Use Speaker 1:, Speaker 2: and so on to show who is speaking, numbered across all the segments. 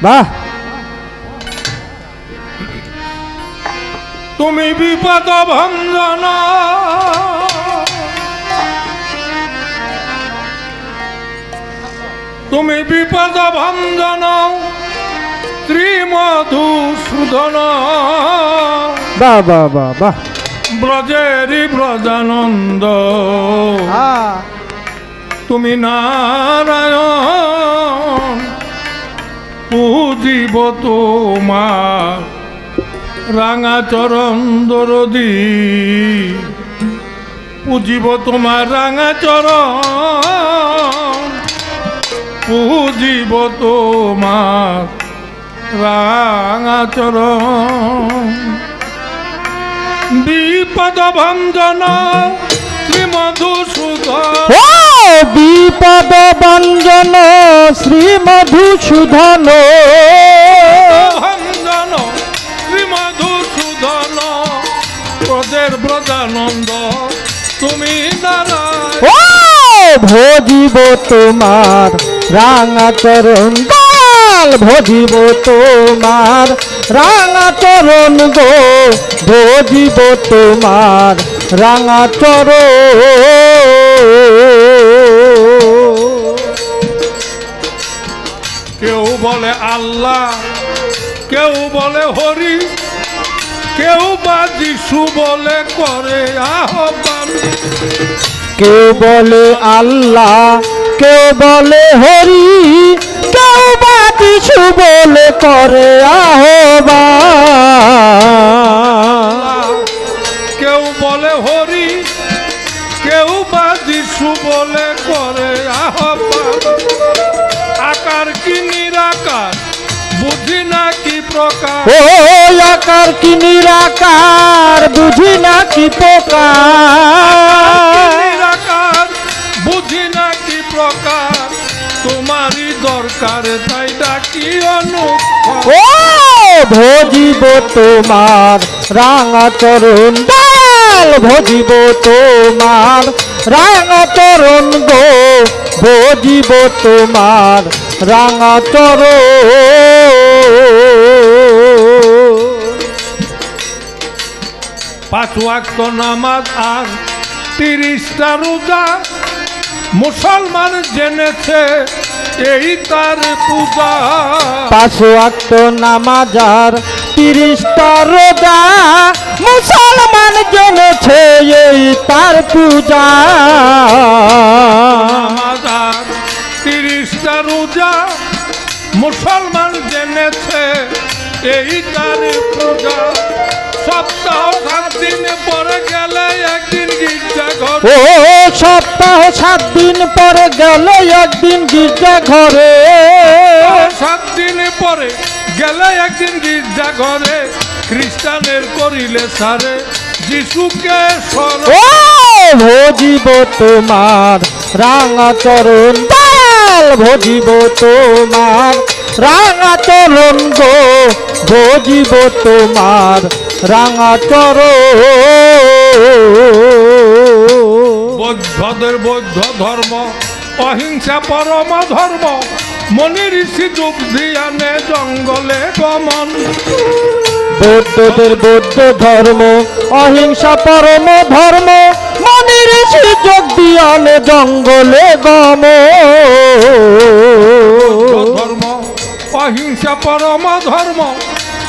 Speaker 1: বাহ।
Speaker 2: তুমি বিপদ ভঞ্জন, তুমি বিপদ ভঞ্জন শ্রীমধুসূদন,
Speaker 1: বাহ বাহ বাহ বাহ।
Speaker 2: ব্রজেরি ব্রজানন্দ, তুমি নারায়ণ, পূজিব তোমার রাঙা চরণ দরদি, পূজিব তোমার রাঙা চরণ, পূজিব তোমার রাঙা চরণ। বিপদ ভঞ্জন শ্রীমধুসূদন,
Speaker 1: বিপদ ভঞ্জন শ্রীমধুসূদন,
Speaker 2: ভঞ্জন শ্রীমধুসূদন, ব্রজের ব্রজানন্দ, তুমি নারায়ণ,
Speaker 1: ভজিব তোমার রাঙা চরণ দয়াল, ভজিব তোমার রাঙা চরণ গো, ভজিব তোমার রাঙা চরণ।
Speaker 2: কেউ বলে আল্লাহ, কেউ বলে হরি, কেউ বা যিশু বলে করে আহ্বান।
Speaker 1: কেউ বলে আল্লাহ, কেউ বলে হরি, কেউ বা যিশু বলে করে আহ্বান।
Speaker 2: কেউ বলে হরি, কেউ বা যিশু বলে করে আহ্বান। আকার কি নিরাকার বুঝি না কি প্রকার,
Speaker 1: ও আকার কি নিরাকার বুঝি না কি প্রকার,
Speaker 2: নিরাকার বুঝি না কি প্রকার, তোমারই দরকার তাই ডাকি অনুক্ষণ।
Speaker 1: ও ভজিব তোমার রাঙা চরণ দয়াল, ভজিব তোমার রাঙা চরণ গো, ভজিব তোমার রাঙা চরণ।
Speaker 2: 5 ওয়াক্ত নামাজ আর 30টা রোজা, মুসলমান জেনেছে এই তার পূজা।
Speaker 1: 5 ওয়াক্ত নামাজ আর 30টা রোজা, মুসলমান জেনেছে এই তার পূজা।
Speaker 2: নামাজ আর 30টা রোজা, মুসলমান জেনেছে এই তার পূজা। সপ্তাহ 7 দিন পরে গেলে একদিন গির্জা ঘর,
Speaker 1: ও সপ্তাহ 7 দিন পরে গেলে একদিন গির্জা ঘরে,
Speaker 2: 7 দিন পরে গেলে একদিন গির্জা ঘরে, খ্রিস্টানের করিলে সারে যিশুকে স্মরণ।
Speaker 1: ও ভজিব তোমার রাঙা চরণ দয়াল, ভজিব তোমার রাঙা চরণ গো, ভজিব তোমার রাঙা চরণ।
Speaker 2: বৌদ্ধদের বৌদ্ধ ধর্ম, অহিংসা পরম ধর্ম, মনি ঋষি যুগ ধ্যানে জঙ্গলে গমন।
Speaker 1: বৌদ্ধদের বৌদ্ধ ধর্ম, অহিংসা পরম ধর্ম, মনি ঋষি যোগ দিয়ানে জঙ্গলে গম।
Speaker 2: ধর্ম অহিংসা পরম ধর্ম,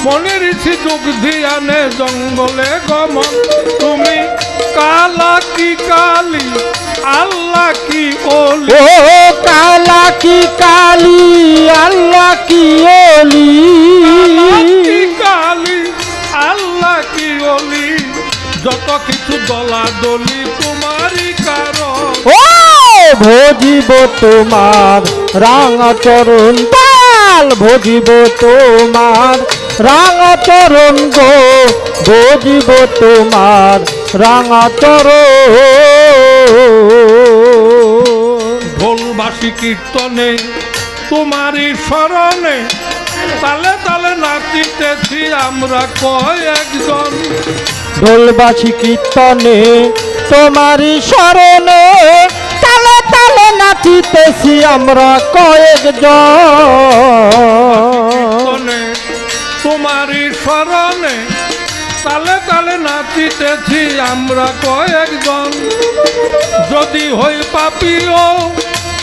Speaker 2: মনি ঋষি যুগ ধ্যানে জঙ্গলে গমন। তুমি কালা কি কালী, আল্লাহ কি ওলি,
Speaker 1: ও কালা কি কালী, আল্লাহ কি ওলি,
Speaker 2: কি কালী আল্লাহ কি ওলি, যত কিছু দলাদলি তোমারই কারণ।
Speaker 1: ও ভজিব তোমার রাঙা চরণ দয়াল, ভজিব তোমার রাঙা চরণ গো, ভজিব তোমার রাঙা চরণ।
Speaker 2: ঢোলবাসী কীর্তনে তোমারই স্মরণে, তালে তালে নাচিতেছি আমরা কয়েকজন।
Speaker 1: ঢোলবাসী কীর্তনে তোমারই স্মরণে, তালে তালে নাচিতেছি আমরা কয়েকজন।
Speaker 2: তোমারই স্মরণে তালে তালে নাচিতেছি আমরা কয়েকজন। যদি হই পাপিও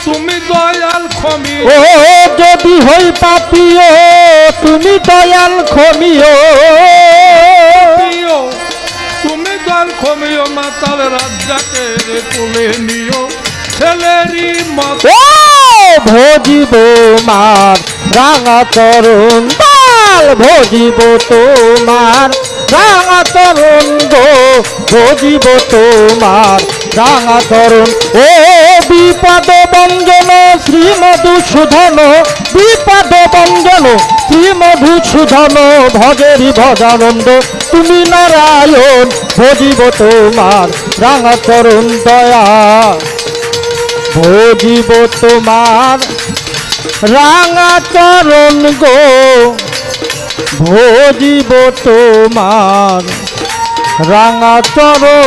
Speaker 2: তুমি দয়াল ক্ষমিও,
Speaker 1: ও যদি হই পাপিও তুমি দয়াল ক্ষমিও,
Speaker 2: তুমি দয়াল ক্ষমিও, মাতাল রাজ্জাকে তুলে নিও ছেলেরই মত।
Speaker 1: ও ভজিব মার রাঙা চরণ তাল, ভজিব তোমার রাঙা চরণ গো, ভজিব তোমার রাঙা চরণ। ও বিপদ বঞ্জন শ্রী মধুসূদন, বিপদ বঞ্জন শ্রী মধুসূদন, ভজেরি ভজানন্দ তুমি নারায়ণ, ভজিব তোমার রাঙা চরণ দয়া, ভজিব তোমার রাঙা চরণ গো, ভজিব তোমার রাঙা চরণ।